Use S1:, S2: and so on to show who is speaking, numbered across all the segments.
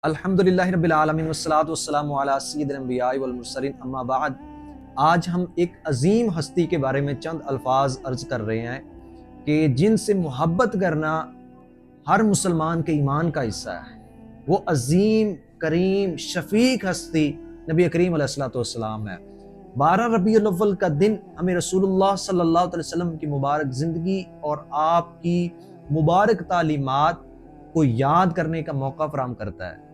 S1: الحمدللہ رب العالمین والصلاة والسلام علی سید الانبیاء والمرسلین اما بعد۔ آج ہم ایک عظیم ہستی کے بارے میں چند الفاظ عرض کر رہے ہیں کہ جن سے محبت کرنا ہر مسلمان کے ایمان کا حصہ ہے۔ وہ عظیم کریم شفیق ہستی نبی کریم علیہ الصلوۃ والسلام ہے۔ 12 ربیع الاول کا دن ہمیں رسول اللہ صلی اللہ علیہ وسلم کی مبارک زندگی اور آپ کی مبارک تعلیمات کو یاد کرنے کا موقع فراہم کرتا ہے۔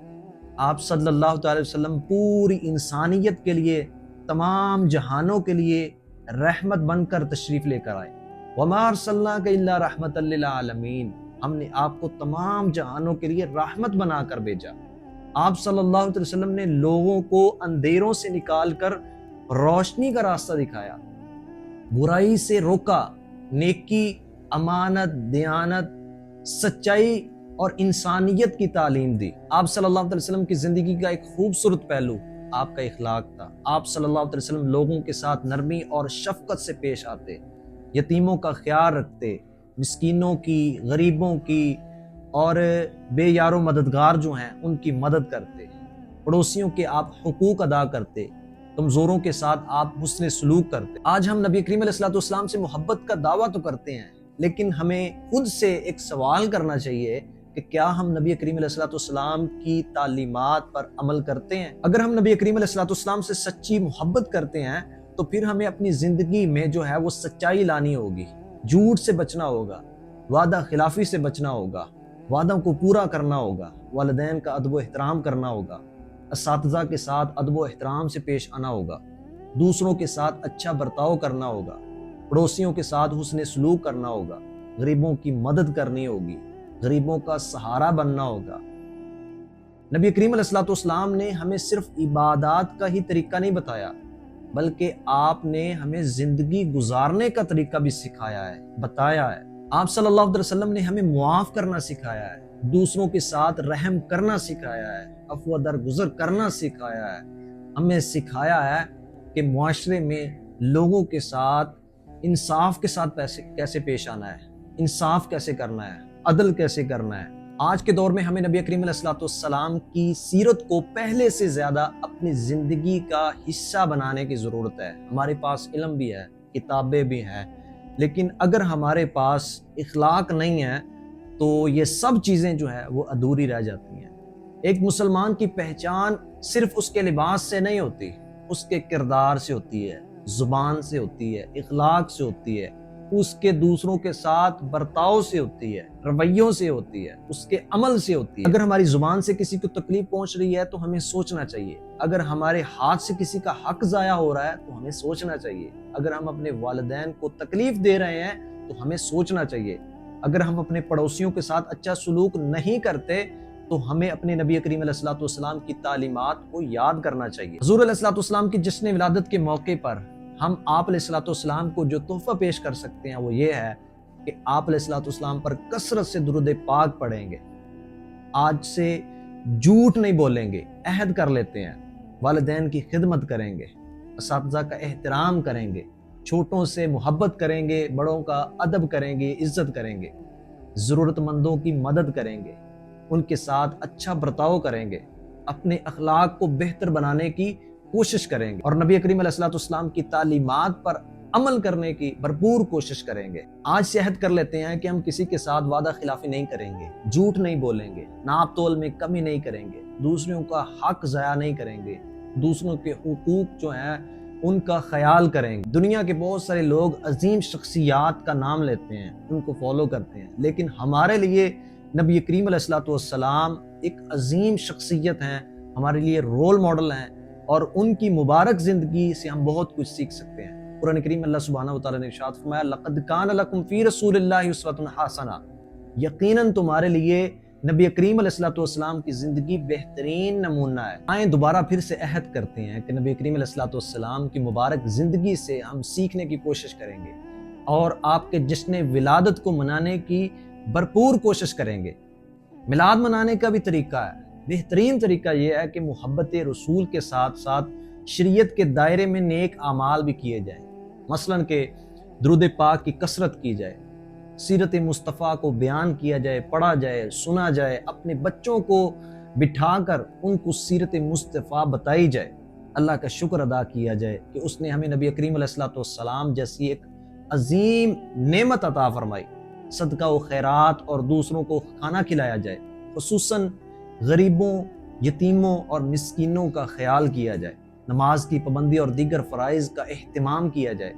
S1: آپ صلی اللہ تعالی وسلم پوری انسانیت کے لیے، تمام جہانوں کے لیے رحمت بن کر تشریف لے کر آئے۔ وَمَا أَرْسَلْنَاكَ إِلَّا رَحْمَةً لِّلْعَالَمِينَ، ہم نے آپ کو تمام جہانوں کے لیے رحمت بنا کر بھیجا۔ آپ صلی اللہ علیہ وسلم نے لوگوں کو اندھیروں سے نکال کر روشنی کا راستہ دکھایا، برائی سے روکا، نیکی، امانت، دیانت، سچائی اور انسانیت کی تعلیم دی۔ آپ صلی اللہ علیہ وسلم کی زندگی کا ایک خوبصورت پہلو آپ کا اخلاق تھا۔ آپ صلی اللہ علیہ وسلم لوگوں کے ساتھ نرمی اور شفقت سے پیش آتے، یتیموں کا خیال رکھتے، مسکینوں کی، غریبوں کی اور بے یار و مددگار جو ہیں ان کی مدد کرتے، پڑوسیوں کے آپ حقوق ادا کرتے، کمزوروں کے ساتھ آپ حسن سلوک کرتے۔ آج ہم نبی کریم علیہ الصلوۃ والسلام سے محبت کا دعویٰ تو کرتے ہیں، لیکن ہمیں خود سے ایک سوال کرنا چاہیے کہ کیا ہم نبی کریم علیہ الصلوۃ والسلام کی تعلیمات پر عمل کرتے ہیں؟ اگر ہم نبی کریم علیہ الصلوۃ والسلام سے سچی محبت کرتے ہیں تو پھر ہمیں اپنی زندگی میں جو ہے وہ سچائی لانی ہوگی، جھوٹ سے بچنا ہوگا، وعدہ خلافی سے بچنا ہوگا، وعدوں کو پورا کرنا ہوگا، والدین کا ادب و احترام کرنا ہوگا، اساتذہ کے ساتھ ادب و احترام سے پیش آنا ہوگا، دوسروں کے ساتھ اچھا برتاؤ کرنا ہوگا، پڑوسیوں کے ساتھ حسن سلوک کرنا ہوگا، غریبوں کی مدد کرنی ہوگی، غریبوں کا سہارا بننا ہوگا۔ نبی کریم علیہ الصلوۃ والسلام نے ہمیں صرف عبادات کا ہی طریقہ نہیں بتایا، بلکہ آپ نے ہمیں زندگی گزارنے کا طریقہ بھی سکھایا ہے، بتایا ہے۔ آپ صلی اللہ علیہ وسلم نے ہمیں معاف کرنا سکھایا ہے، دوسروں کے ساتھ رحم کرنا سکھایا ہے، عفو درگزر کرنا سکھایا ہے۔ ہمیں سکھایا ہے کہ معاشرے میں لوگوں کے ساتھ انصاف کے ساتھ کیسے پیش آنا ہے، انصاف کیسے کرنا ہے، عدل کیسے کرنا ہے۔ آج کے دور میں ہمیں نبی کریم علیہ الصلوۃ والسلام کی سیرت کو پہلے سے زیادہ اپنی زندگی کا حصہ بنانے کی ضرورت ہے۔ ہمارے پاس علم بھی ہے، کتابیں بھی ہیں، لیکن اگر ہمارے پاس اخلاق نہیں ہے تو یہ سب چیزیں جو ہے وہ ادھوری رہ جاتی ہیں۔ ایک مسلمان کی پہچان صرف اس کے لباس سے نہیں ہوتی، اس کے کردار سے ہوتی ہے، زبان سے ہوتی ہے، اخلاق سے ہوتی ہے، اس کے دوسروں کے ساتھ برتاؤ سے ہوتی ہے، رویوں سے ہوتی ہے، اس کے عمل سے ہوتی ہے۔ اگر ہماری زبان سے کسی کو تکلیف پہنچ رہی ہے تو ہمیں سوچنا چاہیے، اگر ہمارے ہاتھ سے کسی کا حق ضائع ہو رہا ہے تو ہمیں سوچنا چاہیے، اگر ہم اپنے والدین کو تکلیف دے رہے ہیں تو ہمیں سوچنا چاہیے، اگر ہم اپنے پڑوسیوں کے ساتھ اچھا سلوک نہیں کرتے تو ہمیں اپنے نبی کریم علیہ الصلوۃ والسلام کی تعلیمات کو یاد کرنا چاہیے۔ حضور علیہ الصلوۃ والسلام کی جشن ولادت کے موقع پر ہم آپ علیہ الصلوۃ والسلام کو جو تحفہ پیش کر سکتے ہیں وہ یہ ہے کہ آپ علیہ الصلوۃ والسلام پر کثرت سے درود پاک پڑھیں گے، آج سے جھوٹ نہیں بولیں گے، عہد کر لیتے ہیں، والدین کی خدمت کریں گے، اساتذہ کا احترام کریں گے، چھوٹوں سے محبت کریں گے، بڑوں کا ادب کریں گے، عزت کریں گے، ضرورت مندوں کی مدد کریں گے، ان کے ساتھ اچھا برتاؤ کریں گے، اپنے اخلاق کو بہتر بنانے کی کوشش کریں گے اور نبی کریم علیہ الصلوۃ والسلام کی تعلیمات پر عمل کرنے کی بھرپور کوشش کریں گے۔ آج سے عہد کر لیتے ہیں کہ ہم کسی کے ساتھ وعدہ خلافی نہیں کریں گے، جھوٹ نہیں بولیں گے، ناپ تول میں کمی نہیں کریں گے، دوسروں کا حق ضائع نہیں کریں گے، دوسروں کے حقوق جو ہیں ان کا خیال کریں گے۔ دنیا کے بہت سارے لوگ عظیم شخصیات کا نام لیتے ہیں، ان کو فالو کرتے ہیں، لیکن ہمارے لیے نبی کریم علیہ الصلوۃ والسلام ایک عظیم شخصیت ہیں، ہمارے لیے رول ماڈل ہیں اور ان کی مبارک زندگی سے ہم بہت کچھ سیکھ سکتے ہیں۔ قرآن کریم اللہ سبحانہ و تعالیٰ نے ارشاد فرمایا لَقَدْ كَانَ لَكُمْ فِي رَسُولِ اللَّهِ أُسْوَةٌ حَسَنَةٌ، یقیناً تمہارے لیے نبی کریم علیہ الصلوۃ والسلام کی زندگی بہترین نمونہ ہے۔ آئیں دوبارہ پھر سے عہد کرتے ہیں کہ نبی کریم علیہ الصلوۃ والسلام کی مبارک زندگی سے ہم سیکھنے کی کوشش کریں گے اور آپ کے جشن ولادت کو منانے کی بھرپور کوشش کریں گے۔ میلاد منانے کا بھی طریقہ ہے، بہترین طریقہ یہ ہے کہ محبت رسول کے ساتھ ساتھ شریعت کے دائرے میں نیک اعمال بھی کیے جائیں، مثلاً کہ درود پاک کی کثرت کی جائے، سیرت مصطفیٰ کو بیان کیا جائے، پڑھا جائے، سنا جائے، اپنے بچوں کو بٹھا کر ان کو سیرت مصطفیٰ بتائی جائے، اللہ کا شکر ادا کیا جائے کہ اس نے ہمیں نبی کریم علیہ السلام جیسی ایک عظیم نعمت عطا فرمائی۔ صدقہ و خیرات اور دوسروں کو کھانا کھلایا جائے، خصوصاً غریبوں، یتیموں اور مسکینوں کا خیال کیا جائے، نماز کی پابندی اور دیگر فرائض کا اہتمام کیا جائے،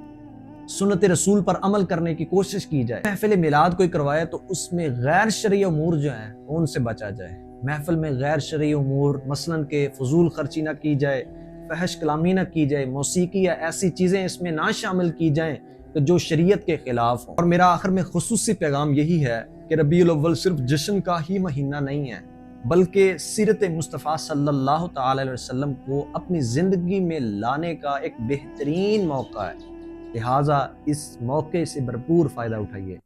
S1: سنت رسول پر عمل کرنے کی کوشش کی جائے۔ محفل میلاد کوئی کروائے تو اس میں غیر شرعی امور جو ہیں ان سے بچا جائے۔ محفل میں غیر شرعی امور مثلاً کہ فضول خرچی نہ کی جائے، فحش کلامی نہ کی جائے، موسیقی یا ایسی چیزیں اس میں نہ شامل کی جائیں کہ جو شریعت کے خلاف ہوں۔ اور میرا آخر میں خصوصی پیغام یہی ہے کہ ربیع الاول صرف جشن کا ہی مہینہ نہیں ہے، بلکہ سیرت مصطفیٰ صلی اللہ تعالی علیہ وسلم کو اپنی زندگی میں لانے کا ایک بہترین موقع ہے، لہٰذا اس موقع سے بھرپور فائدہ اٹھائیے۔